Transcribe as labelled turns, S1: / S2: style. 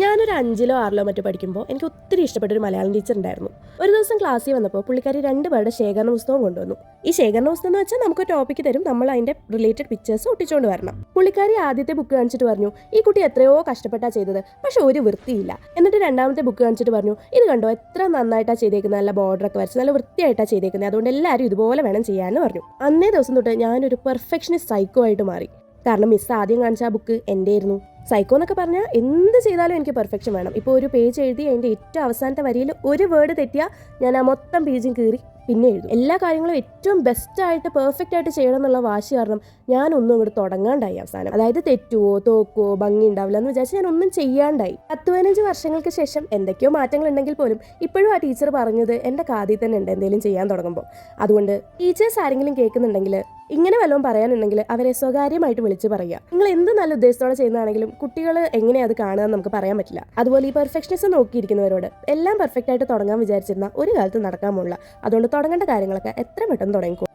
S1: ഞാനൊരു 5ലോ 6ലോ മറ്റോ പഠിക്കുമ്പോൾ എനിക്ക് ഒത്തിരി ഇഷ്ടപ്പെട്ട ഒരു മലയാളം ടീച്ചർ ഉണ്ടായിരുന്നു. ഒരു ദിവസം ക്ലാസ്സിൽ വന്നപ്പോൾ പുള്ളിക്കാരി 2 പേരുടെ ശേഖരണ പുസ്തകം കൊണ്ടുവന്നു. ഈ ശേഖരണ പുസ്തകം എന്ന് വെച്ചാൽ നമുക്ക് ടോപ്പിക്ക് തരും, നമ്മൾ അതിന്റെ റിലേറ്റഡ് പിക്ചേഴ്സ് ഒട്ടിച്ചുകൊണ്ട് വരണം. പുള്ളിക്കാരി ആദ്യത്തെ ബുക്ക് കാണിച്ചിട്ട് പറഞ്ഞു, ഈ കുട്ടി എത്രയോ കഷ്ടപ്പെട്ടാ ചെയ്തത്, പക്ഷെ ഒരു വൃത്തിയില്ല. എന്നിട്ട് രണ്ടാമത്തെ ബുക്ക് കാണിച്ചിട്ട് പറഞ്ഞു, ഇത് കണ്ടോ എത്ര നന്നായിട്ടാ ചെയ്തേക്കുന്നത്, നല്ല ബോർഡറൊക്കെ വരച്ച് നല്ല വൃത്തിയായിട്ടാ ചെയ്തേക്കുന്നത്, അതുകൊണ്ട് എല്ലാവരും ഇതുപോലെ വേണം ചെയ്യാമെന്ന് പറഞ്ഞു. അന്നേ ദിവസം തൊട്ട് ഞാനൊരു പെർഫെക്ഷനിസ്റ്റ് സൈക്കോ ആയിട്ട് മാറി. കാരണം മിസ് ആദ്യം കാണിച്ച ആ ബുക്ക് എൻ്റെ ആയിരുന്നു. സൈക്കോ എന്നൊക്കെ പറഞ്ഞാൽ എന്ത് ചെയ്താലും എനിക്ക് പെർഫെക്ഷൻ വേണം. ഇപ്പോൾ ഒരു പേജ് എഴുതി അതിൻ്റെ ഏറ്റവും അവസാനത്തെ വരിയിൽ ഒരു വേർഡ് തെറ്റിയാൽ ഞാൻ ആ മൊത്തം പേജും കീറി പിന്നെ എഴുതും. എല്ലാ കാര്യങ്ങളും ഏറ്റവും ബെസ്റ്റായിട്ട് പെർഫെക്റ്റ് ആയിട്ട് ചെയ്യണം എന്നുള്ള വാശി കാരണം ഞാനൊന്നും അങ്ങോട്ട് തുടങ്ങാണ്ടായി അവസാനം. അതായത് തെറ്റുവോ തോക്കുവോ ഭംഗി ഉണ്ടാവില്ല എന്ന് വിചാരിച്ച് ഞാൻ ഒന്നും ചെയ്യാണ്ടായി. 10-15 വർഷങ്ങൾക്ക് ശേഷം എന്തൊക്കെയോ മാറ്റങ്ങൾ ഉണ്ടെങ്കിൽ പോലും ഇപ്പോഴും ആ ടീച്ചർ പറഞ്ഞത് എൻ്റെ കാതിൽ തന്നെ ഉണ്ട് എന്തെങ്കിലും ചെയ്യാൻ തുടങ്ങുമ്പോൾ. അതുകൊണ്ട് ടീച്ചേഴ്സ് ആരെങ്കിലും കേൾക്കുന്നുണ്ടെങ്കിൽ ഇങ്ങനെ വല്ലതും പറയാനുണ്ടെങ്കിൽ അവരെ സ്വകാര്യമായിട്ട് വിളിച്ച് പറയുക. നിങ്ങൾ എന്ത് നല്ല ഉദ്ദേശത്തോടെ ചെയ്യുന്നതാണെങ്കിലും കുട്ടികൾ എങ്ങനെയാണ് അത് കാണുക എന്ന് നമുക്ക് പറയാൻ പറ്റില്ല. അതുപോലെ ഈ പെർഫെക്ഷനിസം നോക്കിയിരിക്കുന്നവരോട് എല്ലാം പെർഫെക്റ്റ് ആയിട്ട് തുടങ്ങാൻ വിചാരിച്ചിരുന്ന ഒരു കാലത്ത് നടക്കാൻ പോകില്ല. അതുകൊണ്ട് തുടങ്ങേണ്ട കാര്യങ്ങളൊക്കെ എത്ര പെട്ടെന്ന് തുടങ്ങിക്കോ.